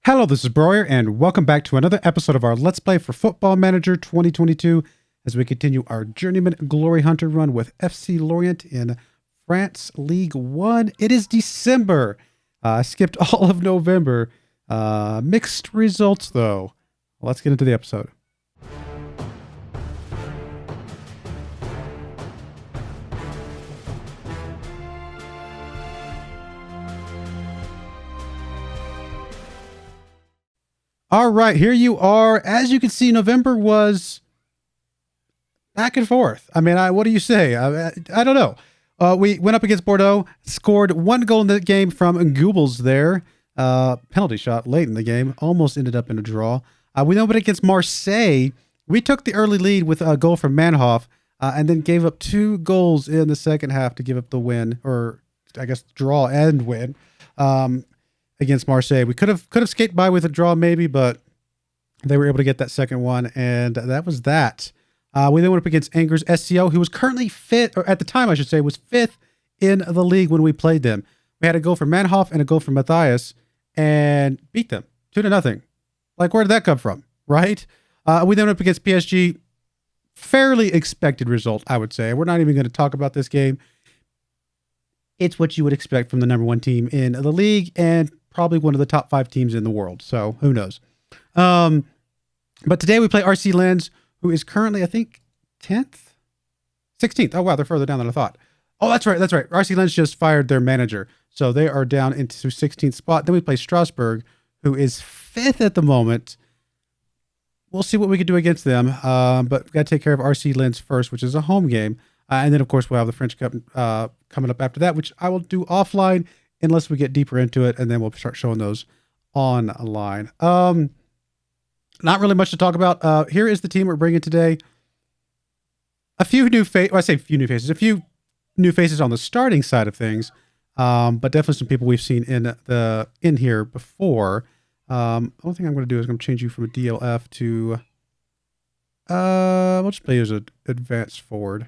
Hello, this is Broyar, and welcome back to another episode of our Let's Play for Football Manager 2022 as we continue our Journeyman Glory Hunter run with FC Lorient in France League 1. It is December. I skipped all of November. Mixed results, though. Let's get into the episode. All right, here you are. As you can see, November was back and forth. I mean, what do you say? I don't know. We went up against Bordeaux, scored one goal in the game from Goebbels there. Penalty shot late in the game. Almost ended up in a draw. We went against Marseille. We took the early lead with a goal from Manhoff and then gave up 2 goals in the second half to give up the win, or I guess draw and win. Against Marseille. We could have skated by with a draw maybe, but they were able to get that second one, and that was that. We then went up against Angers SCO, who was currently fifth, or at the time I should say, was 5th in the league when we played them. We had a goal from Manhoff and a goal from Matthias, and beat them 2-0. Like, where did that come from, right? We then went up against PSG. Fairly expected result, I would say. We're not even going to talk about this game. It's what you would expect from the #1 team in the league, and probably one of the top 5 teams in the world. So who knows? But today we play RC Lens, who is currently, I think, 10th? 16th. Oh, wow. They're further down than I thought. Oh, that's right. That's right. RC Lens just fired their manager. So they are down into 16th spot. Then we play Strasbourg, who is 5th at the moment. We'll see what we can do against them. But we've got to take care of RC Lens first, which is a home game. And then, of course, we'll have the French Cup coming up after that, which I will do offline unless we get deeper into it, and then we'll start showing those online. Not really much to talk about. Here is the team we're bringing today. A few new faces. Well, I say a few new faces. A few new faces on the starting side of things, but definitely some people we've seen in here before. The only thing I'm going to do is I'm going to change you from a DLF to we'll just play you as an advanced forward.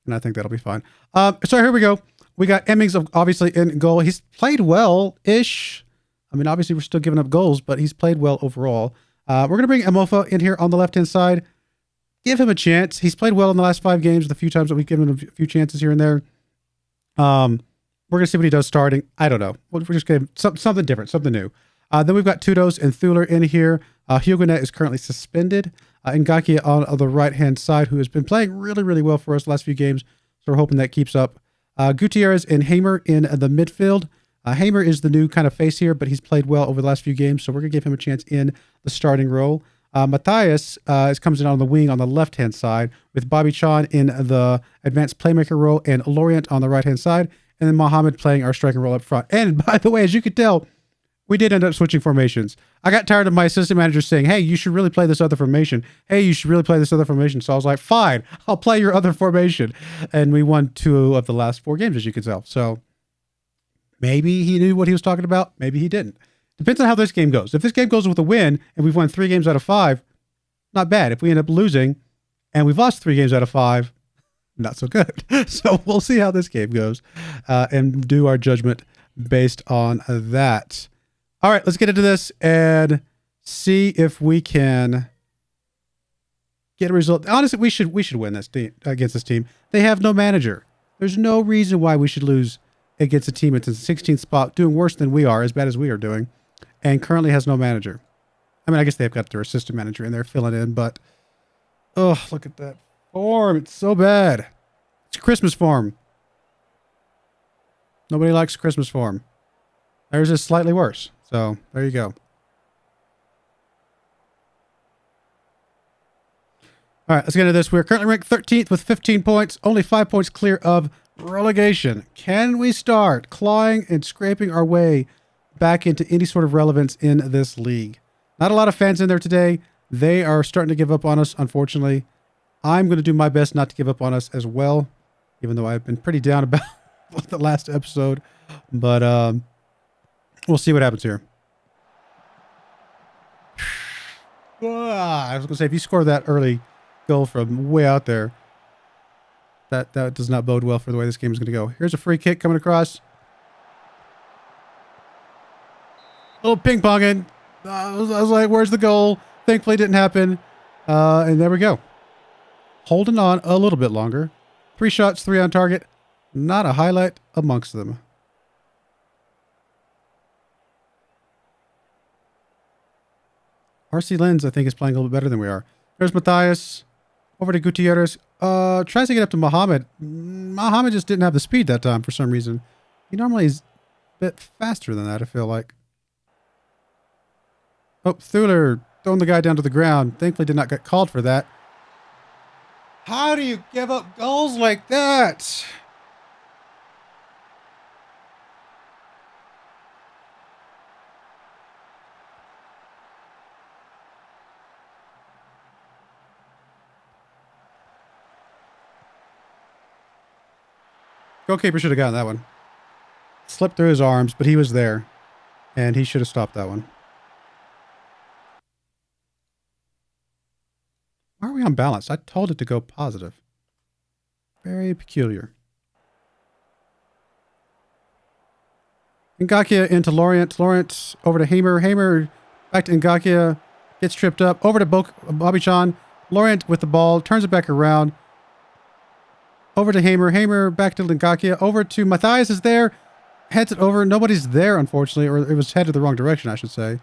And I think that'll be fine. So here we go. We got Emmings obviously in goal. He's played well-ish. I mean, obviously we're still giving up goals, but he's played well overall. We're going to bring Amofa in here on the left-hand side. Give him a chance. He's played well in the last 5 games, the few times that we've given him a few chances here and there. We're going to see what he does starting. I don't know. We're just going to something different, something new. Then we've got Tudos and Thuler in here. Hugonet is currently suspended. Ngakia on the right-hand side, who has been playing really, really well for us the last few games. So we're hoping that keeps up. Gutierrez and Hamer in the midfield. Hamer is the new kind of face here, but he's played well over the last few games, so we're going to give him a chance in the starting role. Matthias comes in on the wing on the left-hand side, with Bobby Chan in the advanced playmaker role and Lorient on the right-hand side, and then Mohammed playing our striking role up front. And by the way, as you could tell, we did end up switching formations. I got tired of my assistant manager saying, hey, you should really play this other formation. Hey, you should really play this other formation. So I was like, fine, I'll play your other formation. And we won 2 of the last 4 games, as you can tell. So maybe he knew what he was talking about. Maybe he didn't. Depends on how this game goes. If this game goes with a win and we've won 3 games out of 5, not bad. If we end up losing and we've lost 3 games out of 5, not so good. So we'll see how this game goes and do our judgment based on that. All right, let's get into this and see if we can get a result. Honestly, we should win this team against this team. They have no manager. There's no reason why we should lose against a team that's in the 16th spot, doing worse than we are, as bad as we are doing, and currently has no manager. I mean, I guess they've got their assistant manager in there filling in, but oh, look at that form. It's so bad. It's Christmas form. Nobody likes Christmas form. Theirs is slightly worse. So, there you go. All right, let's get into this. We're currently ranked 13th with 15 points, only 5 points clear of relegation. Can we start clawing and scraping our way back into any sort of relevance in this league? Not a lot of fans in there today. They are starting to give up on us, unfortunately. I'm going to do my best not to give up on us as well, even though I've been pretty down about the last episode. But, we'll see what happens here. I was going to say, if you score that early goal from way out there, that does not bode well for the way this game is going to go. Here's a free kick coming across. little ping-ponging. I was like, where's the goal? Thankfully, it didn't happen. And there we go. Holding on a little bit longer. 3 shots, 3 on target. Not a highlight amongst them. RC Lens, I think, is playing a little bit better than we are. There's Matthias. Over to Gutierrez. Tries to get up to Mohammed. Mohammed just didn't have the speed that time for some reason. He normally is a bit faster than that, I feel like. Oh, Thuler throwing the guy down to the ground. Thankfully did not get called for that. How do you give up goals like that? Goalkeeper should have gotten that one. Slipped through his arms, but he was there. And he should have stopped that one. Why are we unbalanced? I told it to go positive. Very peculiar. Ngakia into Lorient. Lorient over to Hamer. Hamer back to Ngakia. Gets tripped up. Over to Bobby Chan. Lorient with the ball. Turns it back around. Over to Hamer. Hamer back to Ngakia. Over to Matthias is there. Heads it over. Nobody's there, unfortunately. Or it was headed the wrong direction, I should say.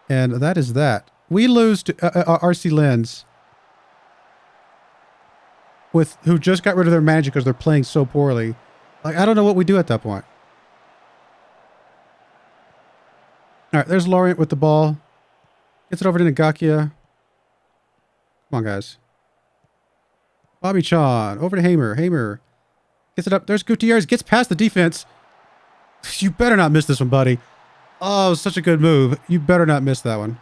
And that is that. We lose to RC Lens. Who just got rid of their manager because they're playing so poorly. Like, I don't know what we do at that point. All right, there's Lorient with the ball. Gets it over to Ngakia. Come on, guys. Bobby Chan. Over to Hamer. Hamer gets it up. There's Gutierrez. Gets past the defense. You better not miss this one, buddy. Oh, such a good move. You better not miss that one.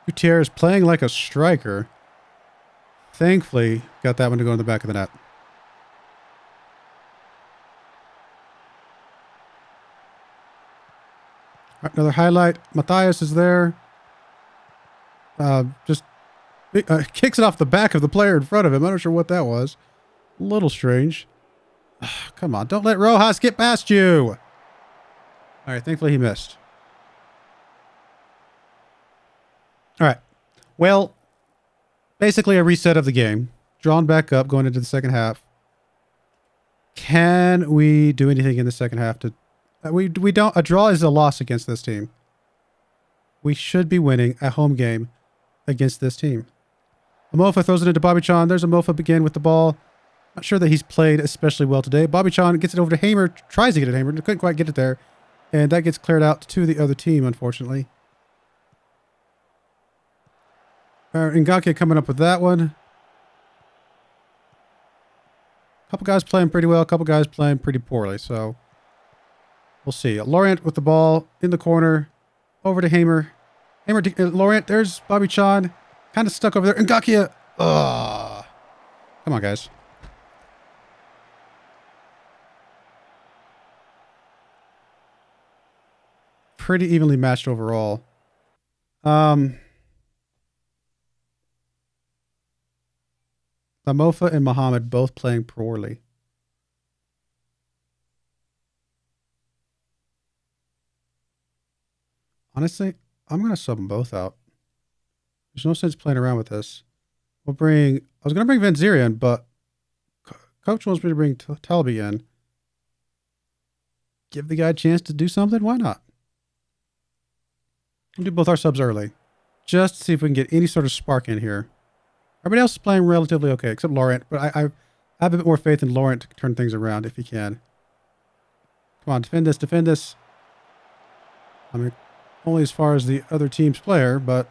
Gutierrez playing like a striker. Thankfully, got that one to go in the back of the net. All right, another highlight. Matthias is there. Just kicks it off the back of the player in front of him. I'm not sure what that was. A little strange. Come on, don't let Rojas get past you. All right, thankfully he missed. All right. Well, basically a reset of the game. Drawn back up going into the second half. Can we do anything in the second half to... we don't... A draw is a loss against this team. We should be winning a home game against this team. Amofa throws it into Bobby Chan. There's Amofa again with the ball. Not sure that he's played especially well today. Bobby Chan gets it over to Hamer. Tries to get it to Hamer. Couldn't quite get it there. And that gets cleared out to the other team, unfortunately. Ngakia coming up with that one. Couple guys playing pretty well. Couple guys playing pretty poorly. So we'll see. Lorient with the ball in the corner. Over to Hamer. Hamer to Lorient. There's Bobby Chan. Kind of stuck over there. Ngakia. Ugh. Come on, guys. Pretty evenly matched overall. Mofa and Muhammad both playing poorly. Honestly, I'm going to sub them both out. There's no sense playing around with this. I was going to bring Vanzira in, but coach wants me to bring Talby in. Give the guy a chance to do something? Why not? We'll do both our subs early. Just to see if we can get any sort of spark in here. Everybody else is playing relatively okay, except Laurent. But I have a bit more faith in Laurent to turn things around if he can. Come on, defend this, defend this. I mean, only as far as the other team's player, but...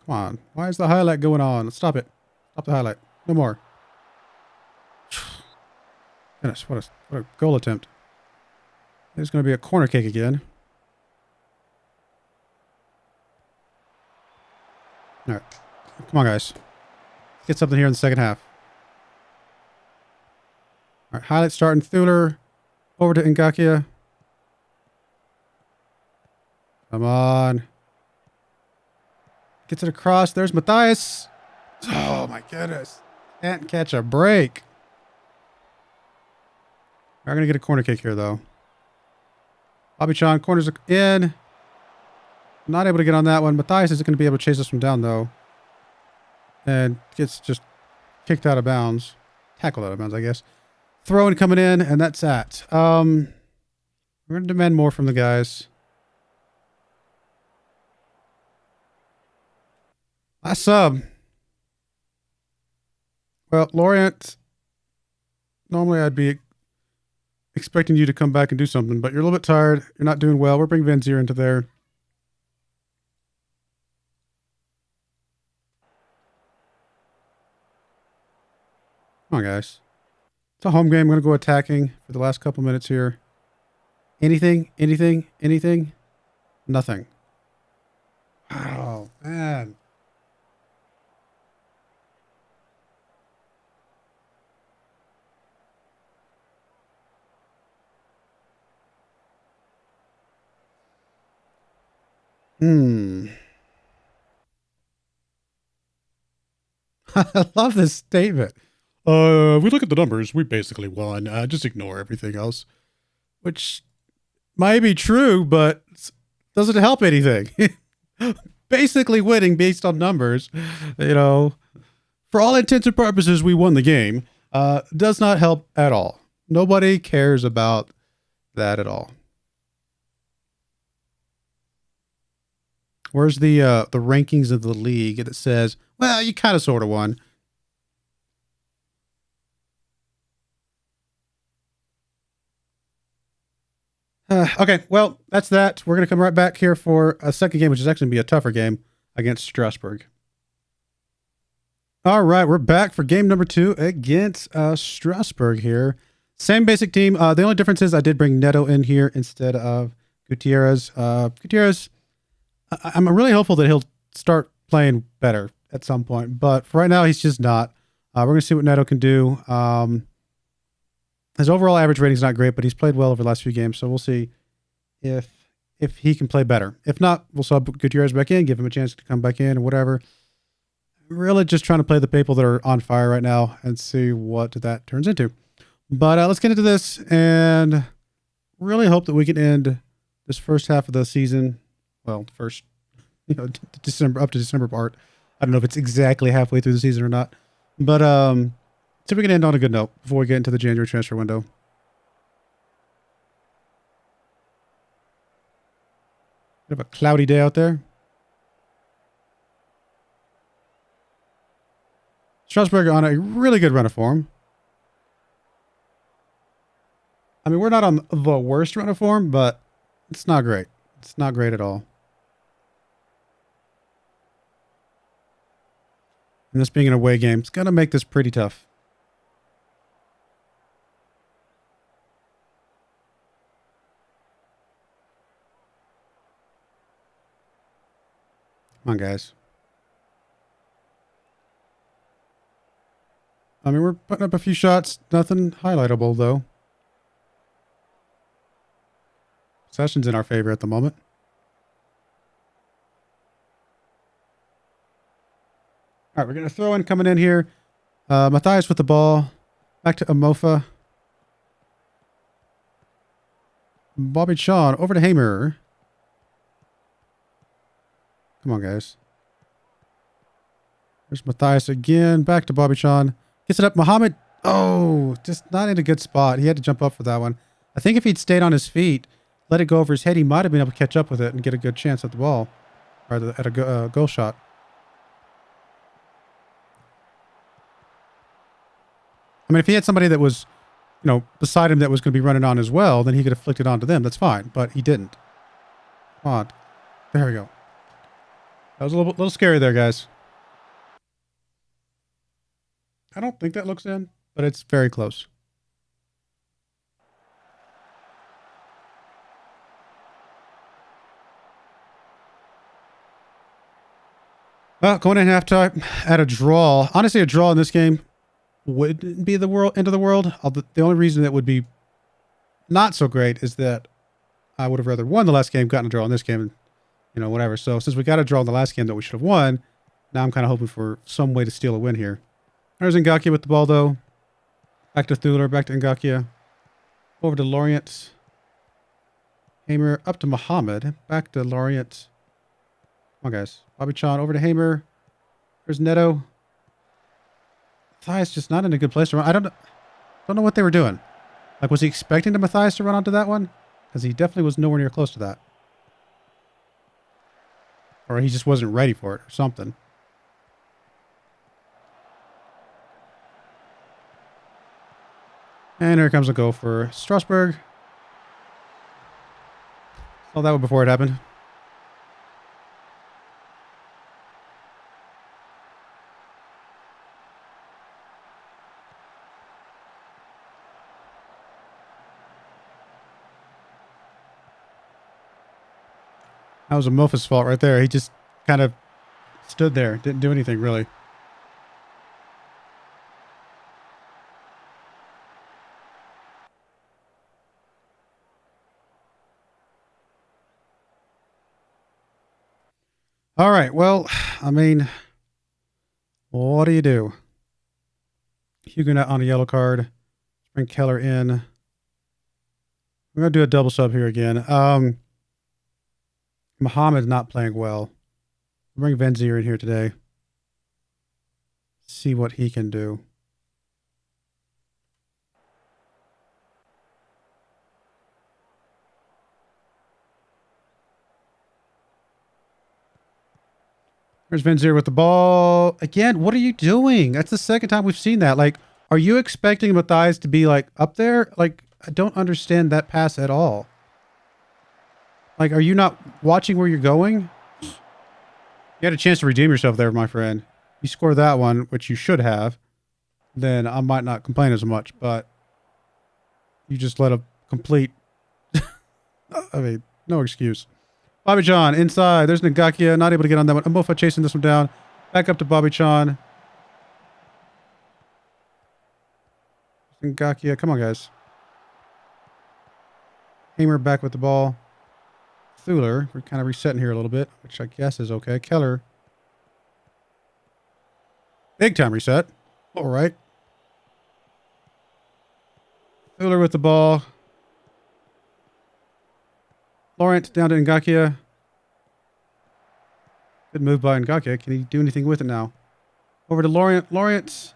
Come on. Why is the highlight going on? Let's stop it. Stop the highlight. No more. Goodness, what a goal attempt. There's going to be a corner kick again. All right. Come on, guys. Let's get something here in the second half. All right, highlight starting. Thuler over to Ngakia. Come on. Gets it across. There's Matthias. Oh, my goodness. Can't catch a break. We're going to get a corner kick here, though. Bobby Chan corners in. Not able to get on that one. Matthias isn't going to be able to chase this one down, though. And gets just kicked out of bounds. Tackled out of bounds, I guess. Throwing coming in, and that's that. We're going to demand more from the guys. Last sub. Well, Lorient, normally I'd be expecting you to come back and do something, but you're a little bit tired. You're not doing well. We're bringing Van Zier into there. Come on, guys. It's a home game. I'm going to go attacking for the last couple minutes here. Anything? Anything? Anything? Nothing. Oh, man. I love this statement. If we look at the numbers, we basically won. Just ignore everything else. Which might be true, but doesn't help anything. Basically winning based on numbers, you know, for all intents and purposes, we won the game. Does not help at all. Nobody cares about that at all. Where's the rankings of the league that says, well, you kind of sort of won. Okay, well, that's that. We're going to come right back here for a second game, which is actually going to be a tougher game against Strasbourg. All right, we're back for game number 2 against Strasbourg here. Same basic team. The only difference is I did bring Neto in here instead of Gutierrez. Gutierrez, I'm really hopeful that he'll start playing better at some point, but for right now, he's just not. We're going to see what Neto can do. His overall average rating is not great, but he's played well over the last few games, so we'll see if he can play better. If not, we'll sub Gutierrez back in, give him a chance to come back in or whatever. Really just trying to play the people that are on fire right now and see what that turns into. But let's get into this and really hope that we can end this first half of the season. Well, first, December up to December part. I don't know if it's exactly halfway through the season or not, but see if we can end on a good note before we get into the January transfer window. Bit of a cloudy day out there. Strasbourg on a really good run of form. I mean, we're not on the worst run of form, but it's not great. It's not great at all. And this being an away game, it's going to make this pretty tough. Come on, guys. I mean, we're putting up a few shots. Nothing highlightable, though. Possession's in our favor at the moment. All right, we're going to throw in coming in here. Matthias with the ball. Back to Amofa. Bobby Sean over to Hamer. Come on, guys. There's Matthias again. Back to Bobby Sean. Gets it up. Mohammed. Oh, just not in a good spot. He had to jump up for that one. I think if he'd stayed on his feet, let it go over his head, he might have been able to catch up with it and get a good chance at the ball. Or at a goal shot. I mean, if he had somebody that was, beside him that was going to be running on as well, then he could have flicked it onto them. That's fine. But he didn't. Come on. There we go. That was a little scary there, guys. I don't think that looks in, but it's very close. Well, going in halftime at a draw. Honestly, a draw in this game wouldn't be the end of the world. The only reason that would be not so great is that I would have rather won the last game, gotten a draw in this game, and you know, whatever. So since we got a draw in the last game that we should have won, now I'm kind of hoping for some way to steal a win here. There's Ngakia with the ball, though. Back to Thuler, back to Ngakia. Over to Lorient. Hamer up to Muhammad. Back to Lorient. Come on, guys. Bobby Chan over to Hamer. There's Neto. Matthias just not in a good place to run. I don't know what they were doing. Like, was he expecting the Matthias to run onto that one? Because he definitely was nowhere near close to that. Or he just wasn't ready for it or something. And here comes a goal for Strasbourg. Saw that one before it happened. That was a Mofa's fault right there. He just kind of stood there. Didn't do anything, really. All right. Well, I mean, what do you do? Huguenot on a yellow card. Bring Keller in. We're going to do a double sub here again. Muhammad's not playing well. Bring Venzier in here today. See what he can do. There's Venzier with the ball. Again, what are you doing? That's the second time we've seen that. Like, are you expecting Matthias to be, like, up there? Like, I don't understand that pass at all. Like, are you not watching where you're going? You had a chance to redeem yourself there, my friend. You score that one, which you should have, then I might not complain as much, but you just let a complete... I mean, no excuse. Bobby Chan inside. There's Ngakia. Not able to get on that one. Amofa chasing this one down. Back up to Bobby Chan. Ngakia. Come on, guys. Hamer back with the ball. Thuler. We're kind of resetting here a little bit, which I guess is okay. Keller. Big time reset. All right. Thuler with the ball. Laurent down to Ngakia. Good move by Ngakia. Can he do anything with it now? Over to Laurent. Laurent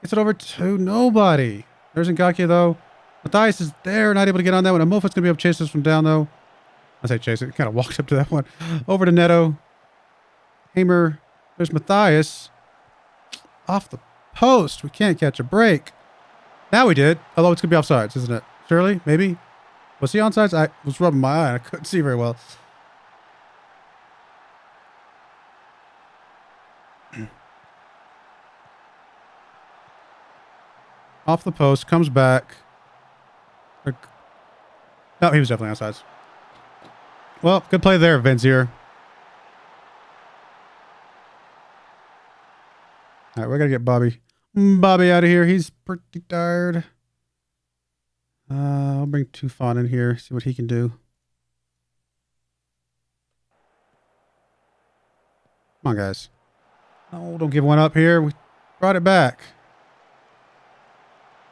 gets it over to nobody. There's Ngakia, though. Matthias is there. Not able to get on that one. Amofa's going to be able to chase this one down, though. I say chase it. Kind of walked up to that one. Over to Neto. Hamer. There's Matthias. Off the post. We can't catch a break. Now we did. Although it's going to be offsides, isn't it? Surely? Maybe? Was he onside? I was rubbing my eye. I couldn't see very well. Off the post. Comes back. No, he was definitely onside. Well, good play there, Venzier. All right, we're going to get Bobby out of here. He's pretty tired. I'll bring Tufan in here, see what he can do. Come on, guys. Oh, don't give one up here. We brought it back.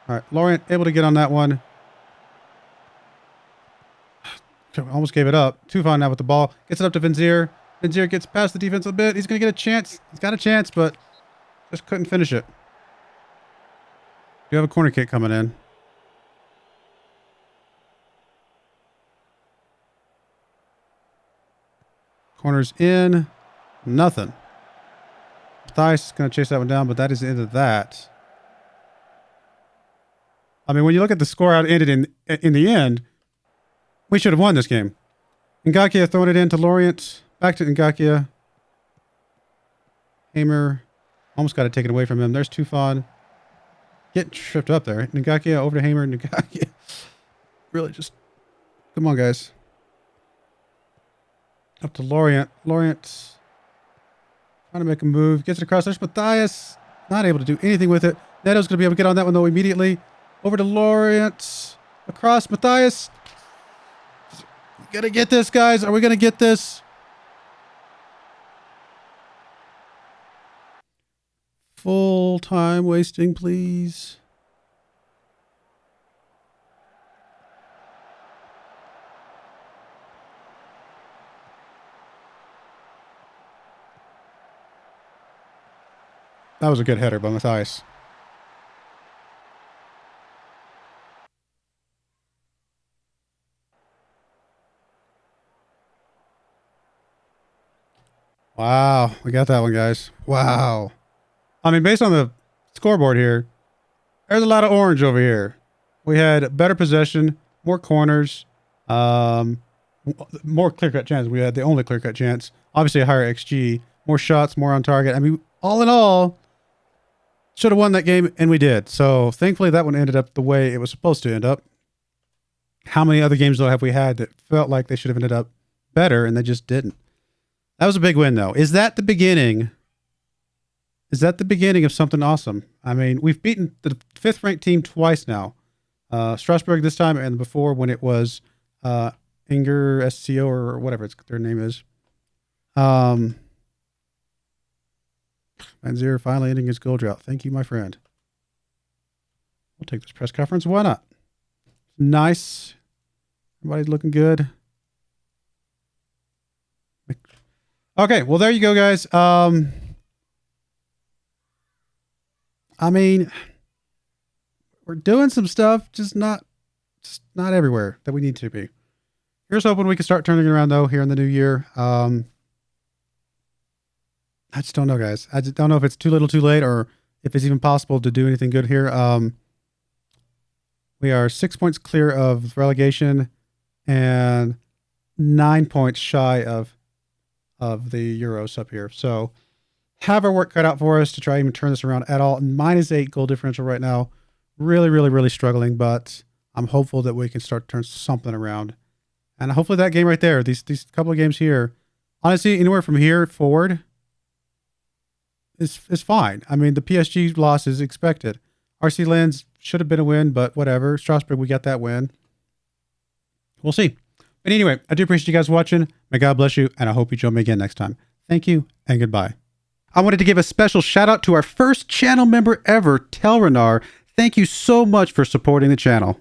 All right, Laurent able to get on that one. Almost gave it up. Tufan now with the ball. Gets it up to Venzier. Venzier gets past the defense a bit. He's going to get a chance. He's got a chance, but just couldn't finish it. Do have a corner kick coming in. Corners in. Nothing. Matthias is going to chase that one down, but that is the end of that. I mean, when you look at the score how it ended in the end, we should have won this game. Ngakia throwing it into Lorient. Back to Ngakia. Hamer. Almost got it taken away from him. There's Tufan. Getting tripped up there. Ngakia over to Hamer. Ngakia. Really just... Come on, guys. Up to Lorient. Lorient trying to make a move. Gets it across. There's Matthias. Not able to do anything with it. Neto's going to be able to get on that one, though, immediately. Over to Lorient. Across Matthias. We got to get this, guys. Are we going to get this? full time wasting, please. That was a good header by Matthias. Wow, we got that one, guys. Wow. I mean, based on the scoreboard here, there's a lot of orange over here. We had better possession, more corners, more clear-cut chances. We had the only clear-cut chance. Obviously, a higher XG, more shots, more on target. I mean, all in all, should have won that game, and we did. So, thankfully, that one ended up the way it was supposed to end up. How many other games, though, have we had that felt like they should have ended up better, and they just didn't? That was a big win, though. Is that the beginning? Is that the beginning of something awesome? I mean, we've beaten the 5th-ranked team twice now. Strasbourg this time, and before when it was Inger SCO or whatever their name is. Manzier finally ending his goal drought. Thank you, my friend. We'll take this press conference. Why not? Nice. Everybody's looking good. Okay, well, there you go, guys. I mean, we're doing some stuff, just not everywhere that we need to be. Here's hoping we can start turning it around, though, here in the new year. I just don't know, guys. I just don't know if it's too little too late or if it's even possible to do anything good here. We are 6 points clear of relegation and 9 points shy of the Euros up here. So have our work cut out for us to try even turn this around at all. -8 goal differential right now. Really, really, really struggling, but I'm hopeful that we can start to turn something around. And hopefully that game right there, these couple of games here, honestly, anywhere from here forward is fine. I mean, the PSG loss is expected. RC Lens should have been a win, but whatever. Strasbourg, we got that win. We'll see. But anyway, I do appreciate you guys watching. May God bless you, and I hope you join me again next time. Thank you, and goodbye. I wanted to give a special shout out to our first channel member ever, Tel Renar. Thank you so much for supporting the channel.